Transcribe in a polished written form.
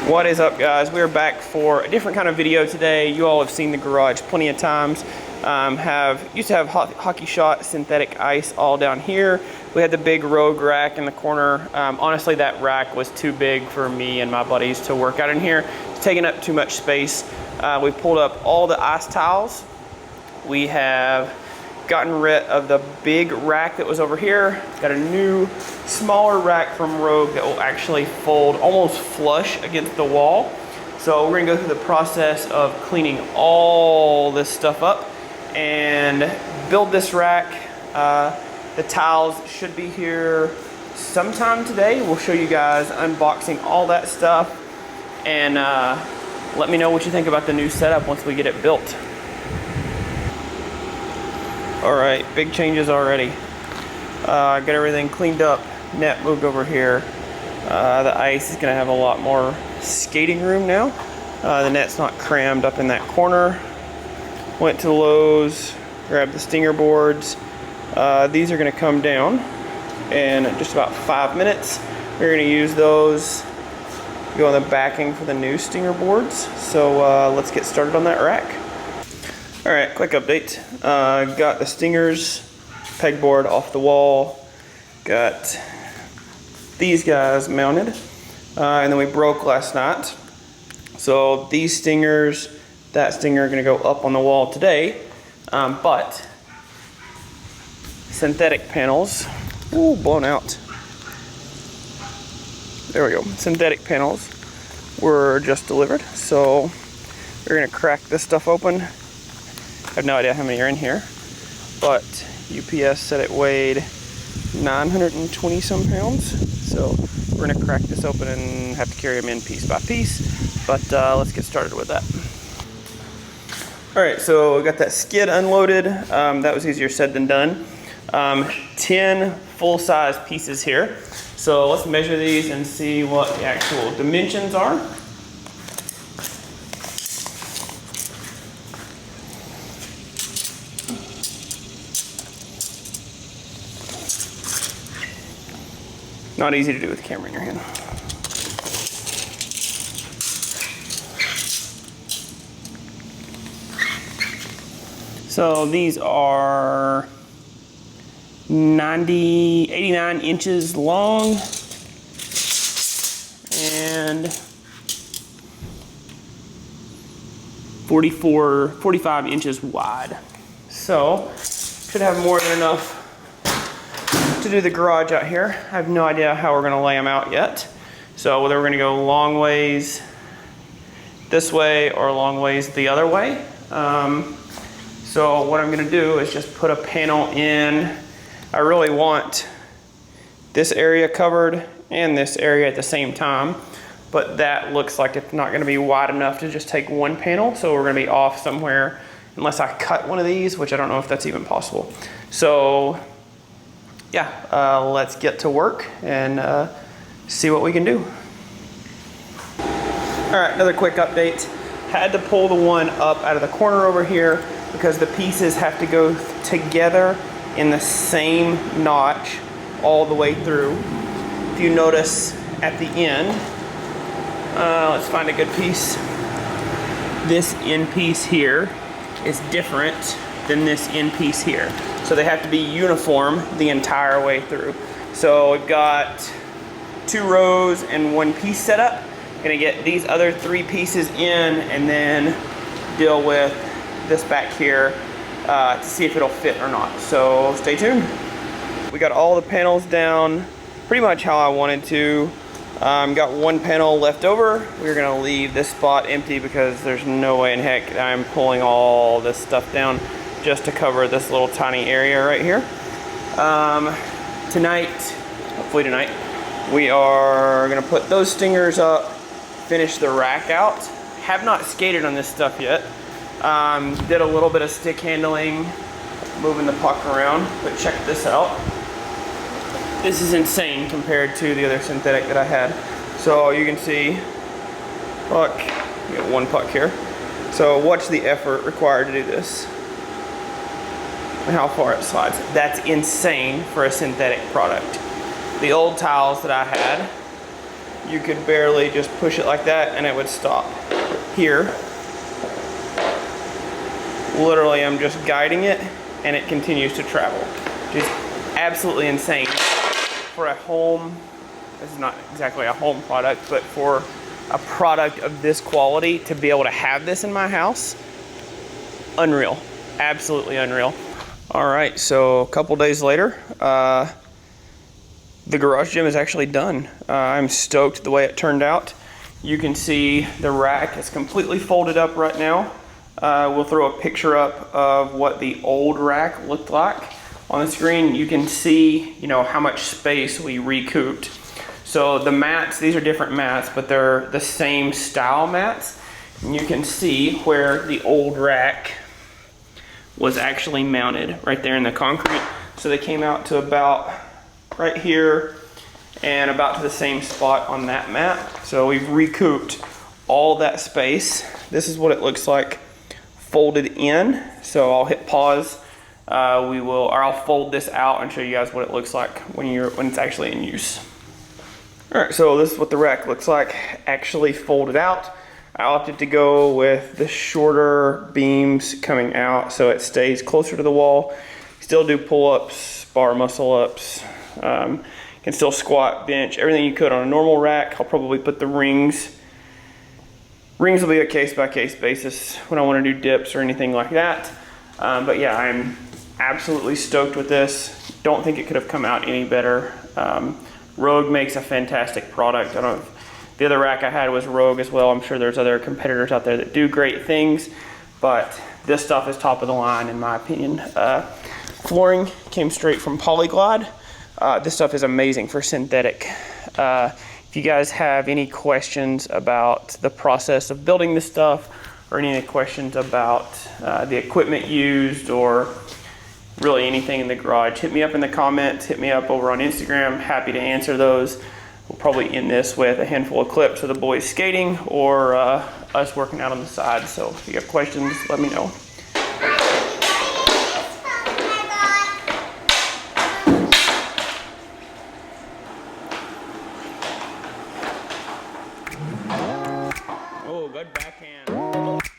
What is up, guys? We're back for a different kind of video today. You all have seen the garage plenty of times. Used to have Hockey Shot synthetic ice all down here. We had the big Rogue rack in the corner. Honestly, that rack was too big for me and my buddies to work out in here. It's taking up too much space. We pulled up all the ice tiles. We have gotten rid of the big rack that was over here. Got a new smaller rack from Rogue that will actually fold almost flush against the wall. So we're gonna go through the process of cleaning all this stuff up and build this rack. The tiles should be here sometime today. We'll show you guys unboxing all that stuff, and let me know what you think about the new setup once we get it built. All right, big changes already. Got everything cleaned up, net moved over here. The ice is gonna have a lot more skating room now. The net's not crammed up in that corner. Went to Lowe's, grabbed the stinger boards. These are gonna come down in just about 5 minutes. We're gonna use those, go on the backing for the new stinger boards. So let's get started on that rack. All right, quick update. Got the stingers pegboard off the wall. Got these guys mounted. And then we broke last night. So these stingers, that stinger are gonna go up on the wall today. But synthetic panels, ooh, blown out. There we go, synthetic panels were just delivered. So we're gonna crack this stuff open. I have no idea how many are in here, but UPS said it weighed 920 some pounds. So we're gonna crack this open and have to carry them in piece by piece, but let's get started with that. All right, so we got that skid unloaded. That was easier said than done. 10 full-size pieces here. So let's measure these and see what the actual dimensions are. Not easy to do with the camera in your hand. So these are 89 inches long and 45 inches wide. So should have more than enough to do the garage out here. I have no idea how we're gonna lay them out yet. So whether we're gonna go long ways this way or long ways the other way. So what I'm gonna do is just put a panel in. I really want this area covered and this area at the same time, but that looks like it's not gonna be wide enough to just take one panel. So we're gonna be off somewhere unless I cut one of these, which I don't know if that's even possible. So yeah, let's get to work and see what we can do. All right, another quick update. Had to pull the one up out of the corner over here because the pieces have to go together in the same notch all the way through. If you notice at the end, let's find a good piece. This end piece here is different than this end piece here. So they have to be uniform the entire way through. So we've got 2 rows and 1 piece set up. Gonna get these other 3 pieces in and then deal with this back here to see if it'll fit or not. So stay tuned. We got all the panels down pretty much how I wanted to. Got 1 panel left over. We're gonna leave this spot empty because there's no way in heck I'm pulling all this stuff down just to cover this little tiny area right here. Tonight, hopefully tonight, we are gonna put those stingers up, finish the rack out. Have not skated on this stuff yet. Did a little bit of stick handling, moving the puck around, but check this out. This is insane compared to the other synthetic that I had. So you can see, puck, we got 1 puck here. So watch the effort required to do this. And how far it slides. That's insane for a synthetic product. The old tiles that I had, you could barely just push it like that and it would stop. Here, literally I'm just guiding it and it continues to travel. Which is absolutely insane for a home. This is not exactly a home product, but for a product of this quality to be able to have this in my house, unreal, absolutely unreal. All right, so a couple days later, the garage gym is actually done. I'm stoked the way it turned out. You can see the rack is completely folded up right now. We'll throw a picture up of what the old rack looked like on the screen. You can see, you know, how much space we recouped. So the mats, these are different mats, but they're the same style mats. And you can see where the old rack was actually mounted right there in the concrete. So they came out to about right here and about to the same spot on that mat. So we've recouped all that space. This is what it looks like folded in. So I'll hit pause. I'll fold this out and show you guys what it looks like when it's actually in use. All right, so this is what the rack looks like actually folded out. I opted to go with the shorter beams coming out so it stays closer to the wall. Still do pull-ups, bar muscle-ups, can still squat, bench, everything you could on a normal rack. I'll probably put the rings. Rings will be a case-by-case basis when I want to do dips or anything like that. But yeah, I'm absolutely stoked with this. Don't think it could have come out any better. Rogue makes a fantastic product. I don't know if the other rack I had was Rogue as well. I'm sure there's other competitors out there that do great things, but this stuff is top of the line in my opinion. Flooring came straight from Polyglide. This stuff is amazing for synthetic. If you guys have any questions about the process of building this stuff or any questions about the equipment used or really anything in the garage, hit me up in the comments, hit me up over on Instagram. Happy to answer those. We'll probably end this with a handful of clips of the boys skating or us working out on the side. So if you have questions, let me know. Oh, good backhand.